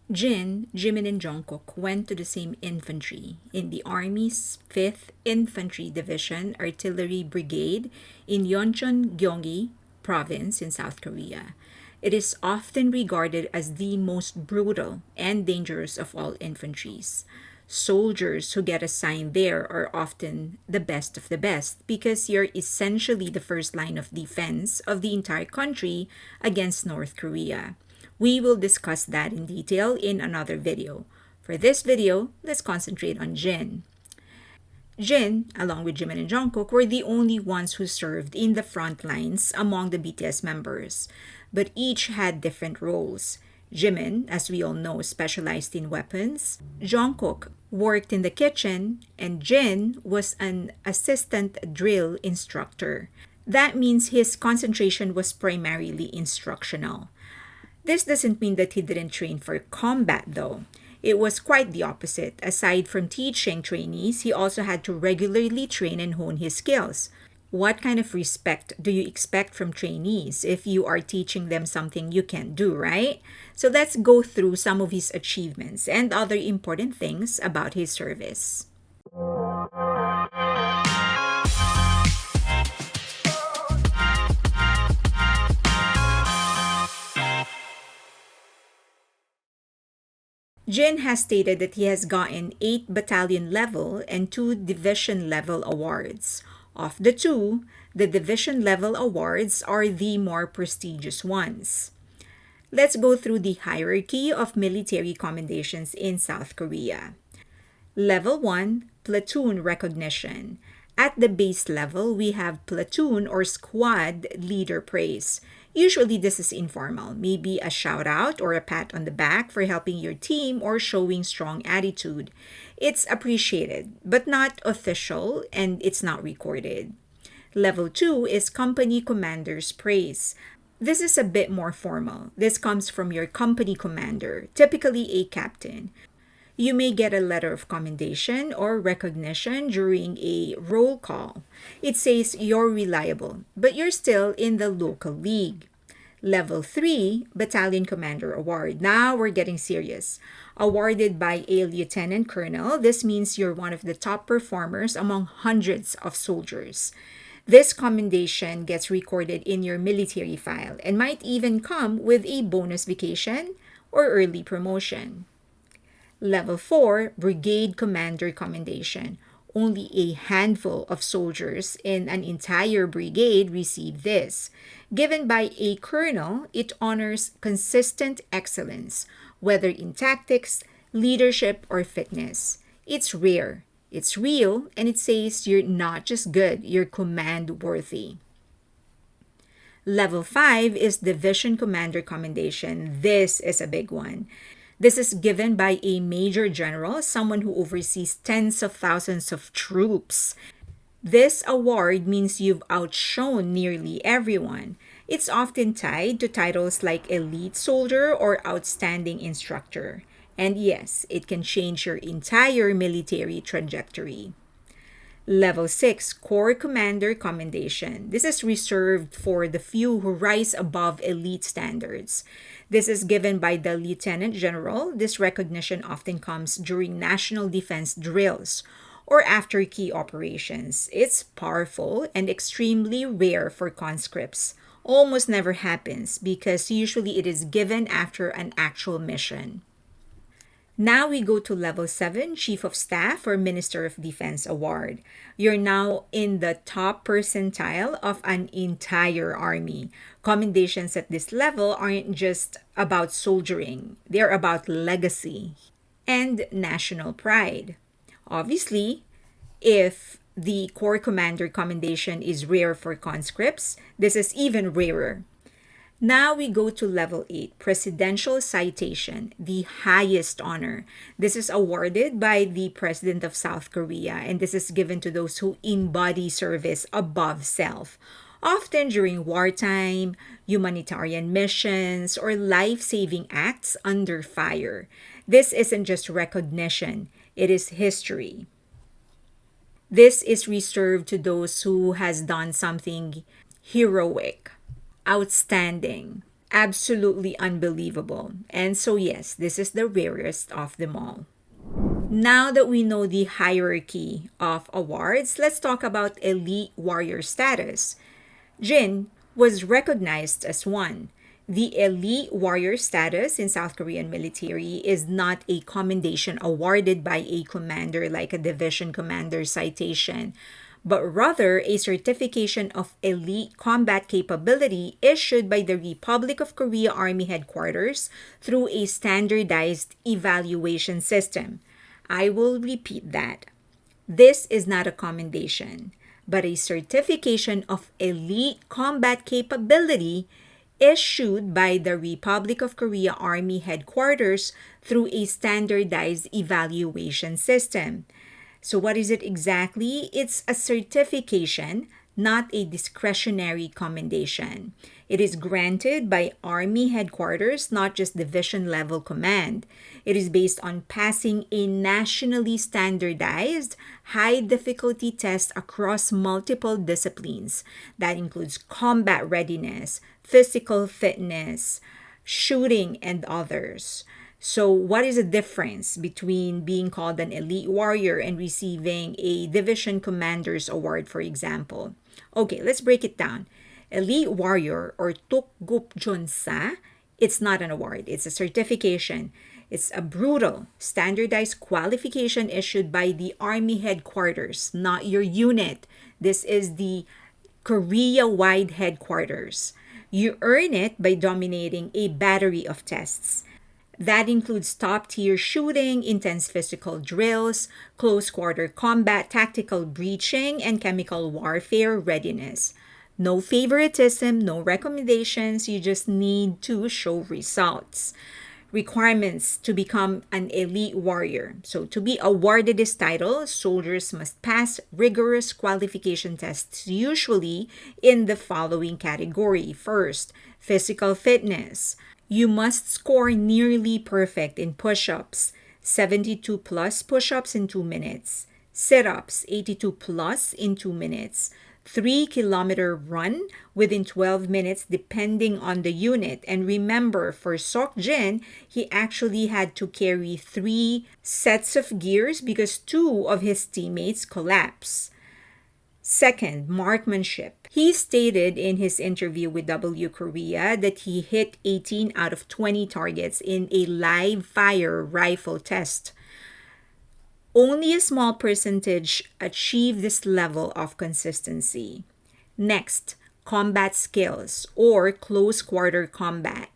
Jimin, and Jungkook went to the same infantry in the Army's 5th Infantry Division Artillery Brigade in Yeoncheon, Gyeonggi Province in South Korea. It is often regarded as the most brutal and dangerous of all infantries. Soldiers who get assigned there are often the best of the best because you're essentially the first line of defense of the entire country against North Korea. We will discuss that in detail in another video. For this video, let's concentrate on Jin. Jin, along with Jimin and Jungkook, were the only ones who served in the front lines among the BTS members, but each had different roles. Jimin, as we all know, specialized in weapons. Jungkook worked in the kitchen, and Jin was an assistant drill instructor. That means his concentration was primarily instructional. This doesn't mean that he didn't train for combat, though. It was quite the opposite. Aside from teaching trainees, he also had to regularly train and hone his skills. What kind of respect do you expect from trainees if you are teaching them something you can't do, right? So let's go through some of his achievements and other important things about his service. Jin has stated that he has gotten 8 battalion level and 2 division level awards. Of the two, the division level awards are the more prestigious ones. Let's go through the hierarchy of military commendations in South Korea. Level 1, platoon recognition. At the base level, we have platoon or squad leader praise. Usually this is informal, maybe a shout out or a pat on the back for helping your team or showing strong attitude. It's appreciated, but not official, and it's not recorded. Level 2 is company commander's praise. This is a bit more formal. This comes from your company commander, typically a captain. You may get a letter of commendation or recognition during a roll call. It says you're reliable, but you're still in the local league. Level 3, Battalion Commander Award. Now we're getting serious. Awarded by a lieutenant colonel, this means you're one of the top performers among hundreds of soldiers. This commendation gets recorded in your military file and might even come with a bonus vacation or early promotion. Level 4, Brigade Commander Commendation. Only a handful of soldiers in an entire brigade receive this. Given by a colonel, it honors consistent excellence, whether in tactics, leadership, or fitness. It's rare, it's real, and it says you're not just good, you're command worthy. Level 5 is Division Commander Commendation. This is a big one. This is given by a major general, someone who oversees tens of thousands of troops. This award means you've outshone nearly everyone. It's often tied to titles like elite soldier or outstanding instructor. And yes, it can change your entire military trajectory. Level 6, Corps Commander Commendation. This is reserved for the few who rise above elite standards. This is given by the Lieutenant General. This recognition often comes during national defense drills or after key operations. It's powerful and extremely rare for conscripts. Almost never happens because usually it is given after an actual mission. Now we go to Level 7, Chief of Staff or Minister of Defense Award. You're now in the top percentile of an entire army. Commendations at this level aren't just about soldiering, they're about legacy and national pride. Obviously, if the Corps Commander Commendation is rare for conscripts, this is even rarer. Now we go to Level 8, Presidential Citation, the highest honor. This is awarded by the President of South Korea, and this is given to those who embody service above self, often during wartime, humanitarian missions, or life-saving acts under fire. This isn't just recognition, it is history. This is reserved to those who has done something heroic, outstanding, Absolutely unbelievable. And so, yes, this is the rarest of them all. Now that we know the hierarchy of awards, let's talk about elite warrior status. Jin was recognized as one. The elite warrior status in South Korean military is not a commendation awarded by a commander like a division commander citation, but rather a certification of elite combat capability issued by the Republic of Korea Army Headquarters through a standardized evaluation system. I will repeat that. This is not a commendation, but a certification of elite combat capability issued by the Republic of Korea Army Headquarters through a standardized evaluation system. So, what is it exactly? It's a certification, not a discretionary commendation. It is granted by Army headquarters, not just division level command. It is based on passing a nationally standardized, high difficulty test across multiple disciplines. That includes combat readiness, physical fitness, shooting, and others. So, what is the difference between being called an elite warrior and receiving a division commander's award, for example? Okay, let's break it down. Elite warrior or Tukgup Junsa, it's not an award, it's a certification. It's a brutal, standardized qualification issued by the Army headquarters, not your unit. This is the Korea wide headquarters. You earn it by dominating a battery of tests. That includes top tier shooting, intense physical drills, close quarter combat, tactical breaching, and chemical warfare readiness. No favoritism, no recommendations, you just need to show results. Requirements to become an elite warrior. So, to be awarded this title, soldiers must pass rigorous qualification tests, usually in the following category. First, physical fitness. You must score nearly perfect in push ups, 72 plus push ups in 2 minutes, sit ups, 82 plus in 2 minutes, 3-kilometer run within 12 minutes depending on the unit. And remember, for Sok Jin, he actually had to carry 3 sets of gears because 2 of his teammates collapsed. Second, marksmanship. He stated in his interview with W Korea that he hit 18 out of 20 targets in a live fire rifle test. Only a small percentage achieve this level of consistency. Next, combat skills or close quarter combat.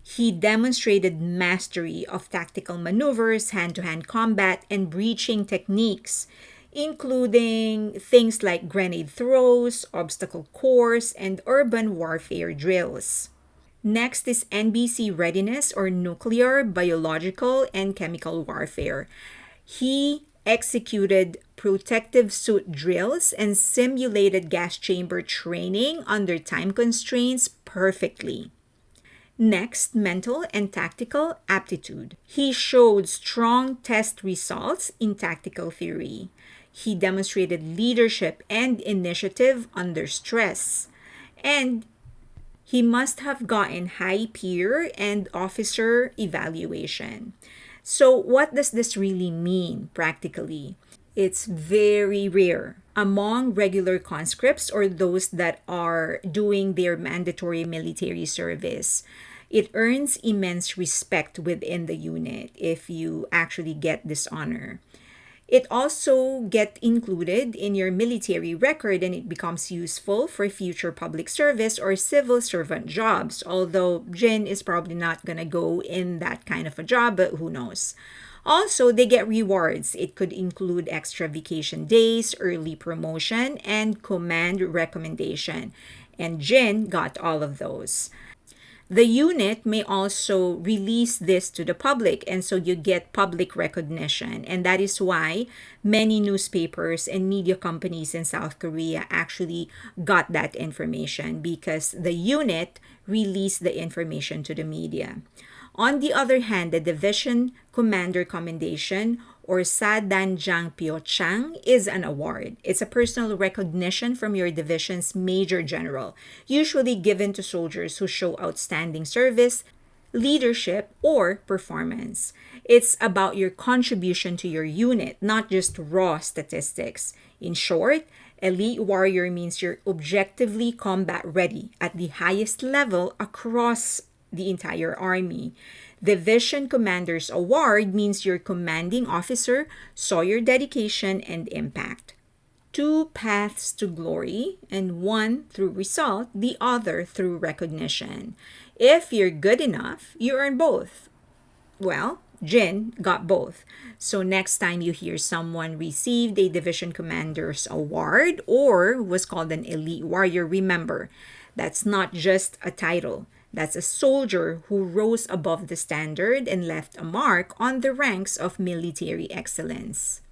He demonstrated mastery of tactical maneuvers, hand-to-hand combat, and breaching techniques, including things like grenade throws, obstacle course, and urban warfare drills. Next is NBC readiness or nuclear, biological, and chemical warfare. He executed protective suit drills and simulated gas chamber training under time constraints perfectly. Next, mental and tactical aptitude. He showed strong test results in tactical theory. He demonstrated leadership and initiative under stress. And he must have gotten high peer and officer evaluation. So, what does this really mean practically? It's very rare among regular conscripts or those that are doing their mandatory military service. It earns immense respect within the unit if you actually get this honor. It also gets included in your military record and it becomes useful for future public service or civil servant jobs. Although Jin is probably not going to go in that kind of a job, but who knows. Also, they get rewards. It could include extra vacation days, early promotion, and command recommendation. And Jin got all of those. The unit may also release this to the public, and so you get public recognition. And that is why many newspapers and media companies in South Korea actually got that information because the unit released the information to the media. On the other hand, the division commander commendation or Sadanjang Pyochang is an award. It's a personal recognition from your division's major general, usually given to soldiers who show outstanding service, leadership, or performance. It's about your contribution to your unit, not just raw statistics. In short, elite warrior means you're objectively combat ready at the highest level across the entire army. Division Commander's Award means your commanding officer saw your dedication and impact. Two paths to glory, and one through result, the other through recognition. If you're good enough, you earn both. Well, Jin got both. So next time you hear someone received a Division Commander's Award or was called an Elite Warrior, remember, that's not just a title. That's a soldier who rose above the standard and left a mark on the ranks of military excellence.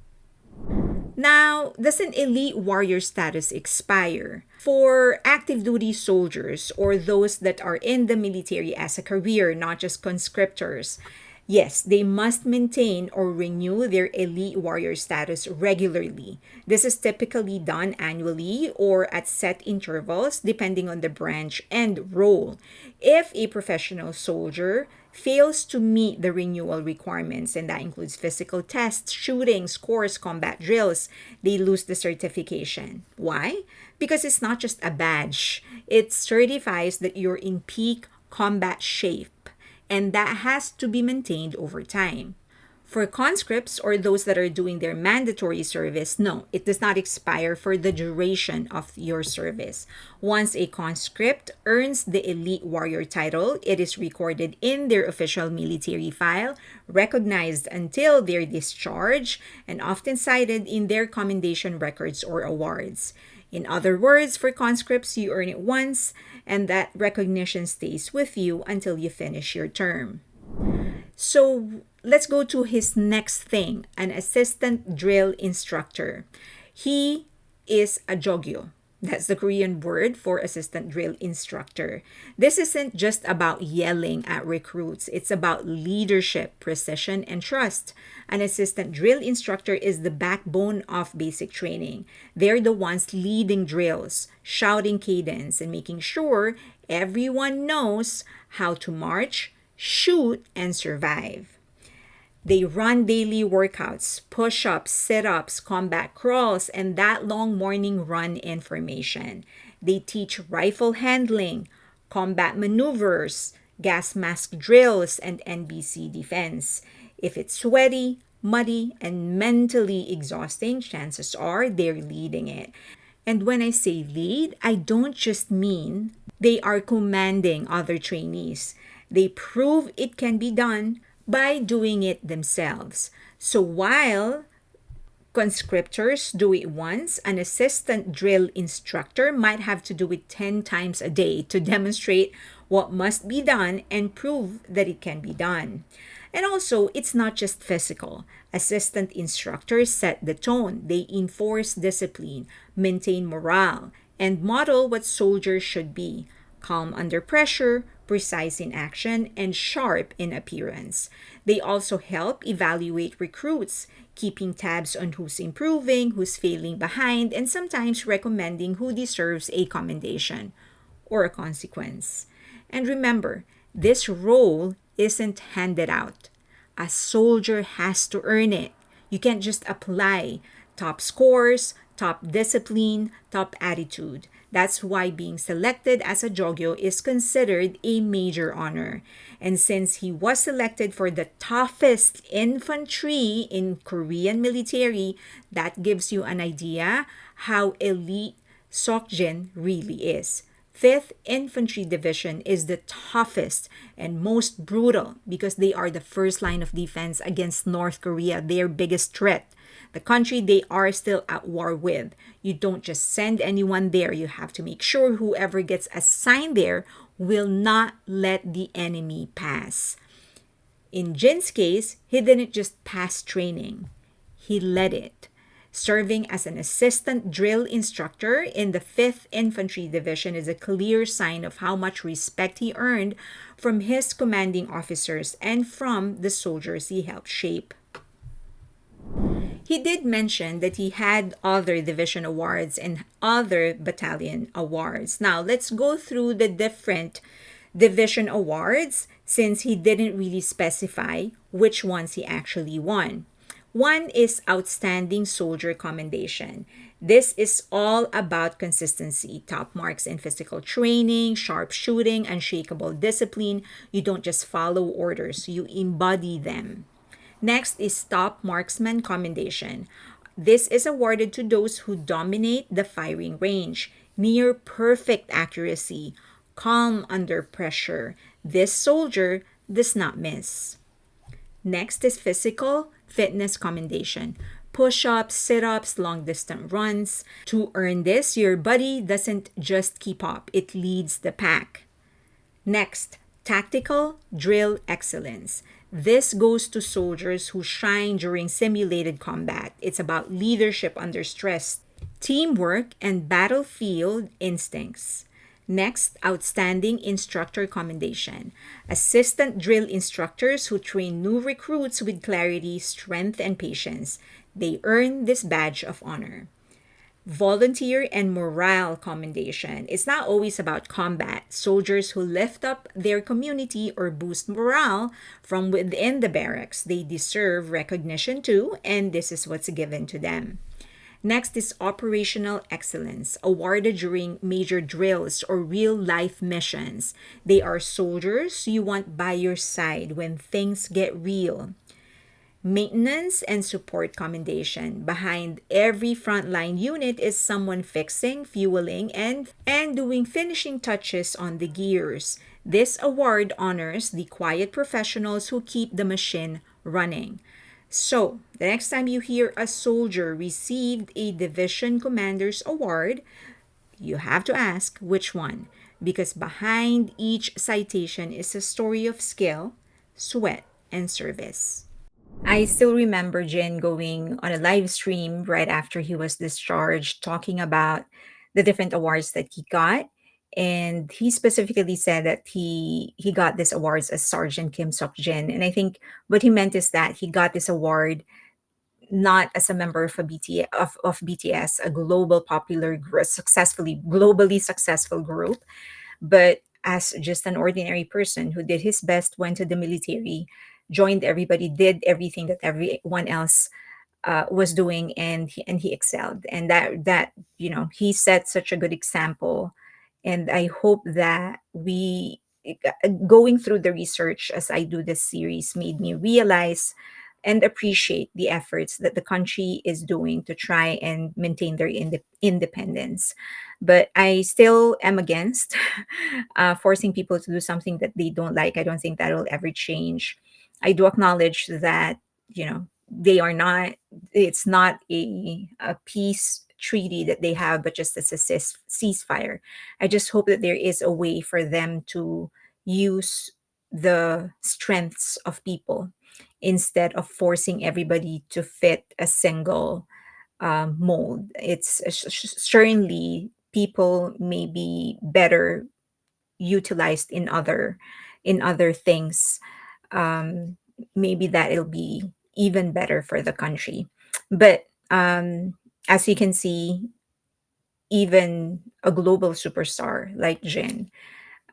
Now, does an elite warrior status expire? For active duty soldiers or those that are in the military as a career, not just conscriptors, yes, they must maintain or renew their elite warrior status regularly. This is typically done annually or at set intervals depending on the branch and role. If a professional soldier fails to meet the renewal requirements, and that includes physical tests, shooting, scores, combat drills, they lose the certification. Why? Because it's not just a badge. It certifies that you're in peak combat shape, and that has to be maintained over time. For conscripts or those that are doing their mandatory service, no, it does not expire for the duration of your service. Once a conscript earns the Elite Warrior title, it is recorded in their official military file, recognized until their discharge, and often cited in their commendation records or awards. In other words, for conscripts, you earn it once, and that recognition stays with you until you finish your term. So let's go to his next thing, an assistant drill instructor. He is a jogyo. That's the Korean word for assistant drill instructor. This isn't just about yelling at recruits. It's about leadership, precision, and trust. An assistant drill instructor is the backbone of basic training. They're the ones leading drills, shouting cadence, and making sure everyone knows how to march, shoot, and survive. They run daily workouts, push-ups, sit-ups, combat crawls, and that long morning run information. They teach rifle handling, combat maneuvers, gas mask drills, and NBC defense. If it's sweaty, muddy, and mentally exhausting, chances are they're leading it. And when I say lead, I don't just mean they are commanding other trainees. They prove it can be done by doing it themselves. So while conscriptors do it once, an assistant drill instructor might have to do it 10 times a day to demonstrate what must be done and prove that it can be done. And also, it's not just physical. Assistant instructors set the tone. They enforce discipline, maintain morale, and model what soldiers should be: calm under pressure, precise in action, and sharp in appearance. They also help evaluate recruits, keeping tabs on who's improving, who's failing behind, and sometimes recommending who deserves a commendation or a consequence. And remember, this role isn't handed out. A soldier has to earn it. You can't just apply top scores, top discipline, top attitude. That's why being selected as a jogyo is considered a major honor. And since he was selected for the toughest infantry in Korean military, that gives you an idea how elite Seokjin really is. 5th Infantry Division is the toughest and most brutal because they are the first line of defense against North Korea, their biggest threat, the country they are still at war with. You don't just send anyone there. You have to make sure whoever gets assigned there will not let the enemy pass. In Jin's case, he didn't just pass training. He led it. Serving as an assistant drill instructor in the 5th Infantry Division is a clear sign of how much respect he earned from his commanding officers and from the soldiers he helped shape. He did mention that he had other division awards and other battalion awards. Now, let's go through the different division awards since he didn't really specify which ones he actually won. One is Outstanding Soldier Commendation. This is all about consistency, top marks in physical training, sharp shooting, unshakable discipline. You don't just follow orders, you embody them. Next is Top Marksman Commendation. This is awarded to those who dominate the firing range, near perfect accuracy, calm under pressure. This soldier does not miss. Next is Physical Fitness Commendation. Push ups, sit ups, long distance runs. To earn this, your body doesn't just keep up, it leads the pack. Next, Tactical Drill Excellence. This goes to soldiers who shine during simulated combat. It's about leadership under stress, teamwork, and battlefield instincts. Next, Outstanding Instructor Commendation. Assistant drill instructors who train new recruits with clarity, strength, and patience. They earn this badge of honor. Volunteer and Morale Commendation. It's not always about combat. Soldiers who lift up their community or boost morale from within the barracks, they deserve recognition too, and this is what's given to them. Next is Operational Excellence, awarded during major drills or real life missions. They are soldiers you want by your side when things get real. Maintenance and support commendation. Behind every frontline unit is someone fixing, fueling, and doing finishing touches on the gears. This award honors the quiet professionals who keep the machine running. So, the next time you hear a soldier received a division commander's award, you have to ask which one, because behind each citation is a story of skill, sweat, and service. I still remember Jin going on a live stream right after he was discharged, talking about the different awards that he got. And he specifically said that he got this awards as Sergeant Kim Sok Jin. And I think what he meant is that he got this award not as a member of of BTS, a global popular successfully globally successful group, but as just an ordinary person who did his best, went to the military, joined everybody, did everything that everyone else was doing, and he excelled. And that he set such a good example. And I hope that we going through the research as I do this series made me realize and appreciate the efforts that the country is doing to try and maintain their independence. But I still am against forcing people to do something that they don't like. I don't think that will ever change. I do acknowledge that, they are not, it's not a peace treaty that they have, but just as a ceasefire. I just hope that there is a way for them to use the strengths of people instead of forcing everybody to fit a single mold. It's certainly people may be better utilized in other things. Um, Maybe that it'll be even better for the country. But as you can see, even a global superstar like Jin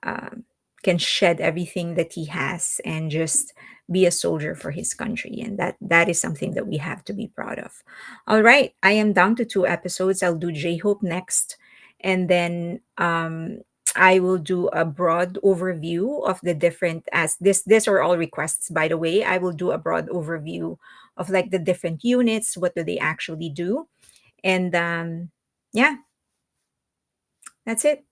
um, can shed everything that he has and just be a soldier for his country, and that is something that we have to be proud of. All right, I am down to 2 episodes. I'll do J-Hope next, and then I will do a broad overview of the different, as this are all requests, by the way. I will do a broad overview of like the different units, what do they actually do, and yeah, that's it.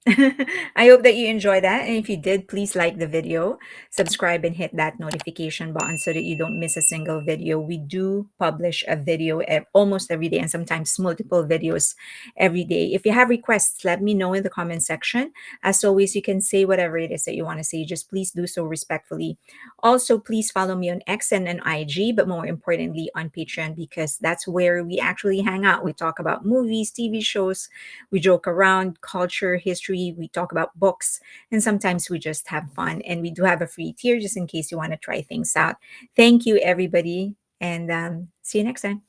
I hope that you enjoy that. And if you did, please like the video, subscribe, and hit that notification button so that you don't miss a single video. We do publish a video almost every day, and sometimes multiple videos every day. If you have requests, let me know in the comment section. As always, you can say whatever it is that you want to say. Just please do so respectfully. Also, please follow me on X and on IG, but more importantly on Patreon, because that's where we actually hang out. We talk about movies, TV shows, we joke around, culture, history, we talk about books, and sometimes we just have fun. And we do have a free tier just in case you want to try things out. Thank you, everybody, and see you next time.